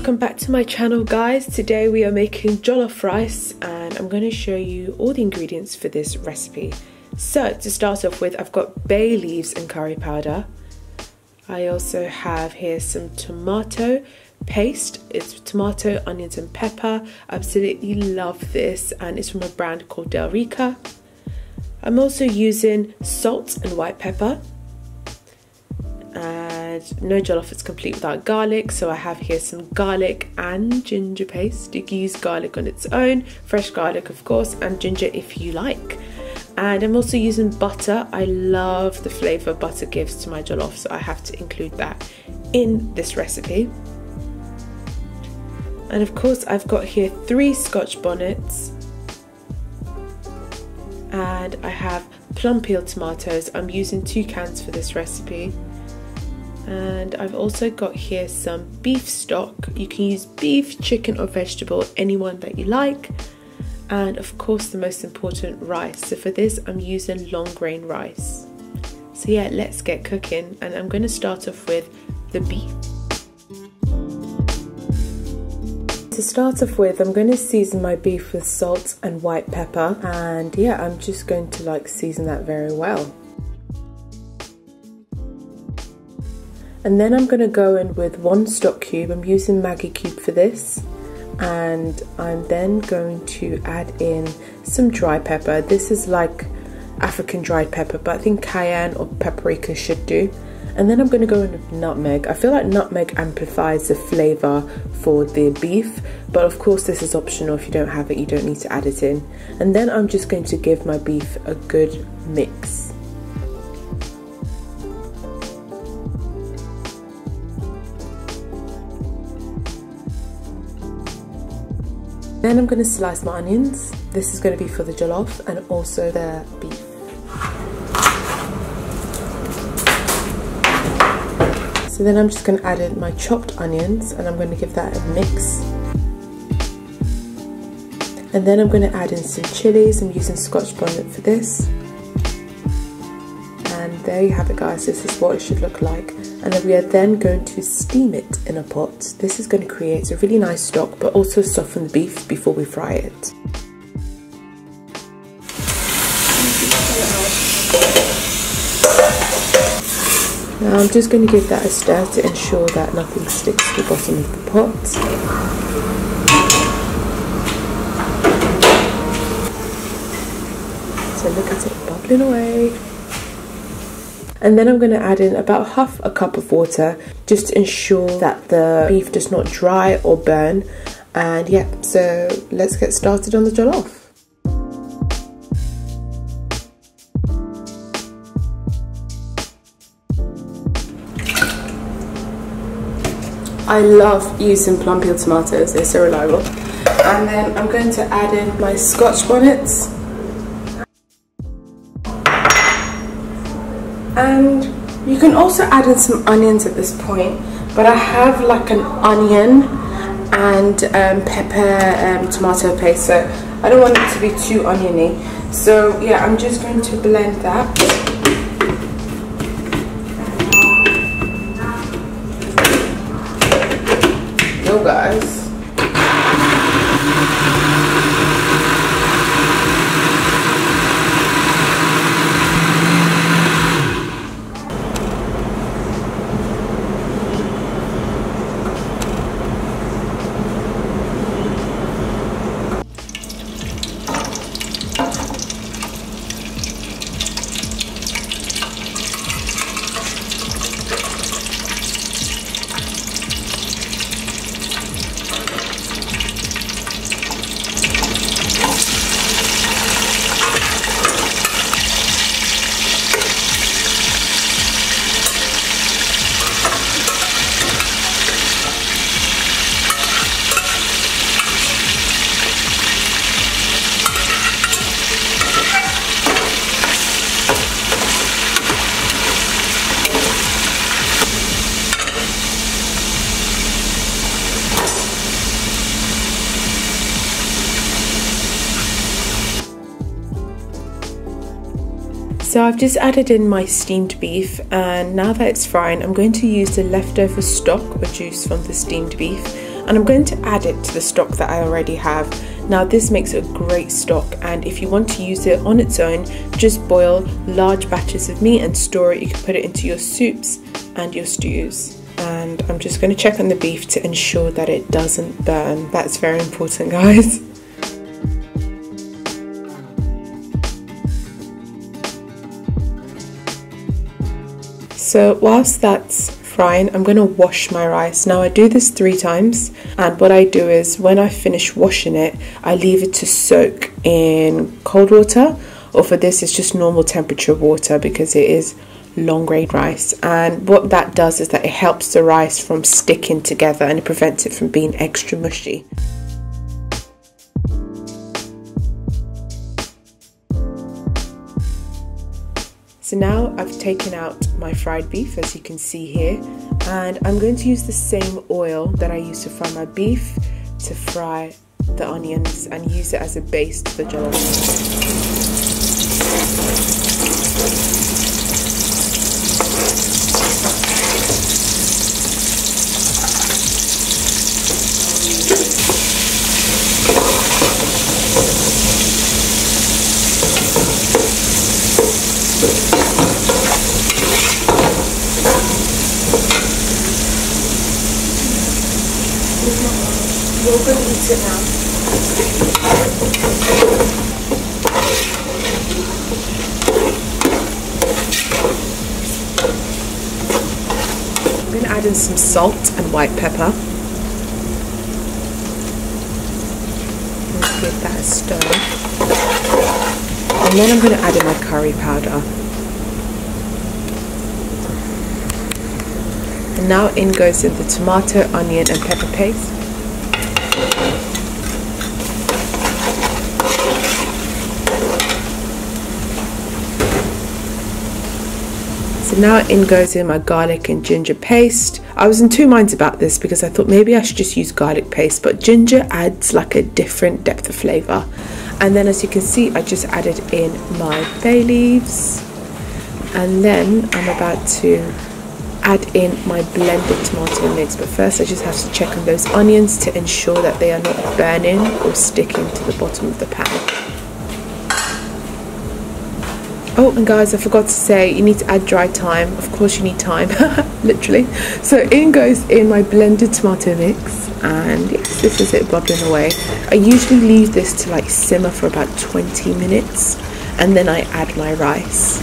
Welcome back to my channel, guys. Today we are making jollof rice and I'm going to show you all the ingredients for this recipe. So to start off with, I've got bay leaves and curry powder. I also have here some tomato paste. It's tomato, onions and pepper. I absolutely love this and it's from a brand called Del Rica. I'm also using salt and white pepper. And no jollof is complete without garlic, so I have here some garlic and ginger paste. You can use garlic on its own, fresh garlic of course, and ginger if you like. And I'm also using butter. I love the flavour butter gives to my jollof, so I have to include that in this recipe. And of course I've got here 3 Scotch bonnets, and I have plum peel tomatoes. I'm using 2 cans for this recipe. And I've also got here some beef stock. You can use beef, chicken or vegetable, anyone that you like. And of course the most important, rice. So for this I'm using long grain rice. So yeah, let's get cooking, and I'm going to start off with the beef. To start off with, I'm going to season my beef with salt and white pepper, and yeah, I'm just going to season that very well. And then I'm going to go in with 1 stock cube. I'm using Maggi cube for this. And I'm then going to add in some dry pepper. This is like African dried pepper, but I think cayenne or paprika should do. And then I'm going to go in with nutmeg. I feel like nutmeg amplifies the flavour for the beef, but of course this is optional. If you don't have it, you don't need to add it in. And then I'm just going to give my beef a good mix. Then I'm going to slice my onions. This is going to be for the jollof and also the beef. So then I'm just going to add in my chopped onions and I'm going to give that a mix. And then I'm going to add in some chilies. I'm using Scotch bonnet for this. And there you have it, guys. This is what it should look like. And then we are then going to steam it in a pot. This is going to create a really nice stock, but also soften the beef before we fry it. Now I'm just going to give that a stir to ensure that nothing sticks to the bottom of the pot. So look at it bubbling away. And then I'm going to add in about half a cup of water just to ensure that the beef does not dry or burn. And yeah, so let's get started on the jollof. I love using plum peel tomatoes, they're so reliable. And then I'm going to add in my Scotch bonnets. And you can also add in some onions at this point, but I have like an onion and pepper tomato paste, so I don't want it to be too oniony. So yeah, I'm just going to blend that. Yo guys. So I've just added in my steamed beef, and now that it's frying, I'm going to use the leftover stock or juice from the steamed beef. and I'm going to add it to the stock that I already have. Now this makes a great stock, and if you want to use it on its own, just boil large batches of meat and store it. You can put it into your soups and your stews. And I'm just going to check on the beef to ensure that it doesn't burn. That's very important, guys. So whilst that's frying, I'm going to wash my rice. Now I do this 3 times, and what I do is when I finish washing it, I leave it to soak in cold water, or for this it's just normal temperature water because it is long grain rice. And what that does is that it helps the rice from sticking together and it prevents it from being extra mushy. So now I've taken out my fried beef, as you can see here, and I'm going to use the same oil that I used to fry my beef to fry the onions and use it as a base to the jollof. We're going to eat it now. I'm going to add in some salt and white pepper. Let's give that a stir. And then I'm going to add in my curry powder. And now in goes in the tomato, onion and pepper paste. So now in goes in my garlic and ginger paste. I was in 2 minds about this because I thought maybe I should just use garlic paste, but ginger adds like a different depth of flavour. And then as you can see, I just added in my bay leaves, and then I'm about to add in my blended tomato mix. But first I just have to check on those onions to ensure that they are not burning or sticking to the bottom of the pan. Oh, and guys, I forgot to say, you need to add dry thyme. Of course you need thyme, literally. So in goes in my blended tomato mix, and yes, this is it bubbling away. I usually leave this to like simmer for about 20 minutes, and then I add my rice.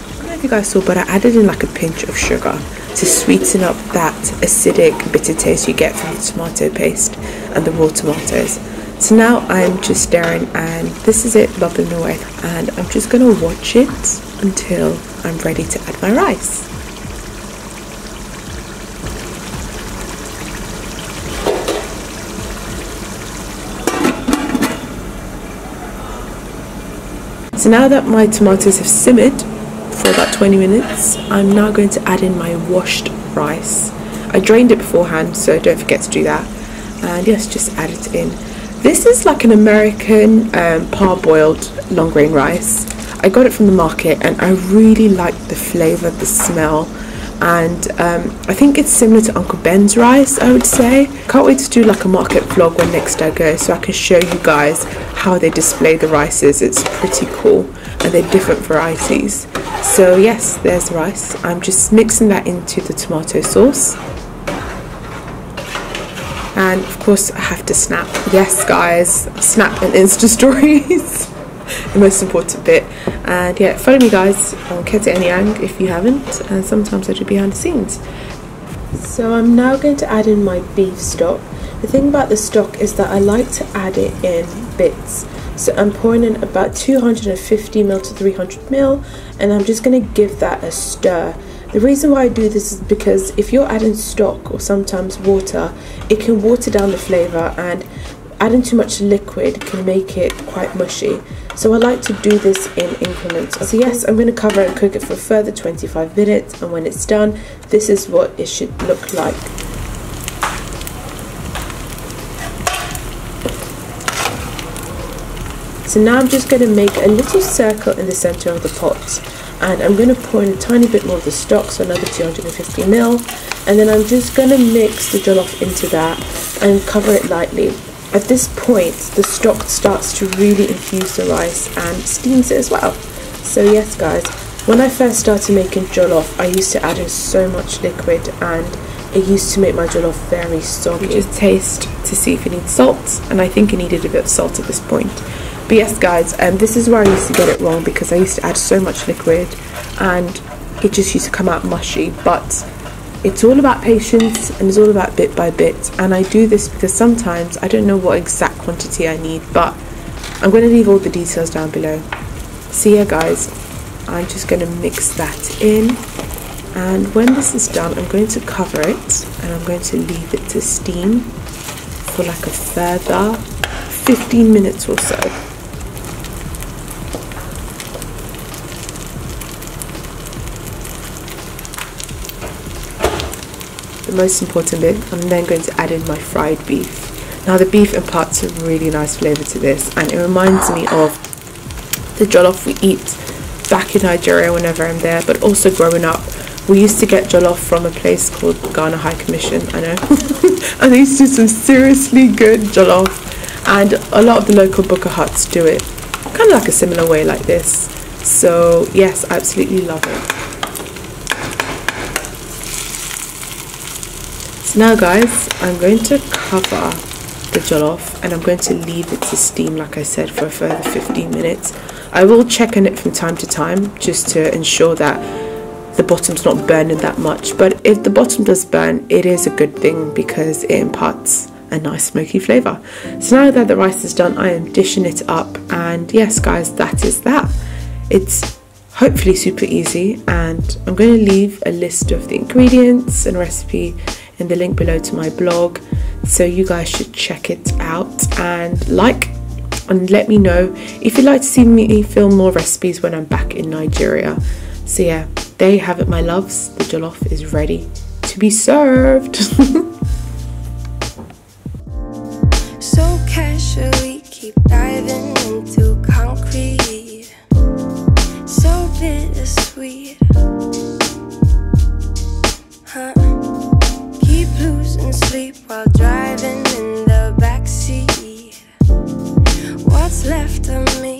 I don't know if you guys saw, but I added in like a pinch of sugar to sweeten up that acidic, bitter taste you get from the tomato paste and the raw tomatoes. So now I'm just stirring, and this is it bubbling away, and I'm just going to watch it until I'm ready to add my rice. So now that my tomatoes have simmered for about 20 minutes, I'm now going to add in my washed rice. I drained it beforehand, so don't forget to do that. And yes, just add it in. This is like an American parboiled long grain rice. I got it from the market and I really like the flavour, the smell, and I think it's similar to Uncle Ben's rice, I would say. Can't wait to do like a market vlog when next I go, so I can show you guys how they display the rices. It's pretty cool, and they're different varieties. So yes, there's the rice. I'm just mixing that into the tomato sauce. And of course I have to snap. Yes guys, snap and Insta stories. The most important bit. And yeah, follow me guys on Eniang if you haven't, and sometimes I do behind the scenes. So I'm now going to add in my beef stock. The thing about the stock is that I like to add it in bits. So I'm pouring in about 250ml to 300ml, and I'm just going to give that a stir. The reason why I do this is because if you're adding stock or sometimes water, it can water down the flavour, and adding too much liquid can make it quite mushy. So I like to do this in increments. So yes, I'm going to cover and cook it for a further 25 minutes, and when it's done, this is what it should look like. So now I'm just going to make a little circle in the center of the pot, and I'm going to pour in a tiny bit more of the stock, so another 250 ml, and then I'm just going to mix the jollof into that and cover it lightly. At this point, the stock starts to really infuse the rice and steams it as well. So yes guys, when I first started making jollof, I used to add in so much liquid, and it used to make my jollof very soggy. Just taste to see if it needs salt, and I think it needed a bit of salt at this point. But yes guys, this is where I used to get it wrong, because I used to add so much liquid and it just used to come out mushy. But it's all about patience, and it's all about bit by bit, and I do this because sometimes I don't know what exact quantity I need, but I'm going to leave all the details down below. So yeah guys, I'm just going to mix that in, and when this is done I'm going to cover it and I'm going to leave it to steam for like a further 15 minutes or so. The most important bit, I'm then going to add in my fried beef. Now the beef imparts a really nice flavour to this, and it reminds me of the jollof we eat back in Nigeria whenever I'm there, but also growing up. We used to get jollof from a place called Ghana High Commission, I know, and they used to do some seriously good jollof, and a lot of the local buka huts do it kind of like a similar way like this. So yes, I absolutely love it. So now guys, I'm going to cover the jollof and I'm going to leave it to steam, like I said, for a further 15 minutes. I will check on it from time to time just to ensure that the bottom's not burning that much, but if the bottom does burn, it is a good thing because it imparts a nice smoky flavour. So now that the rice is done, I am dishing it up, and yes guys, that is that. It's hopefully super easy, and I'm going to leave a list of the ingredients and recipe in the link below to my blog, so you guys should check it out and like and let me know if you'd like to see me film more recipes when I'm back in Nigeria. So yeah, there you have it my loves, the jollof is ready to be served. So casually keep diving into concrete, so bittersweet, huh? Keep losing sleep while driving in the backseat. What's left of me?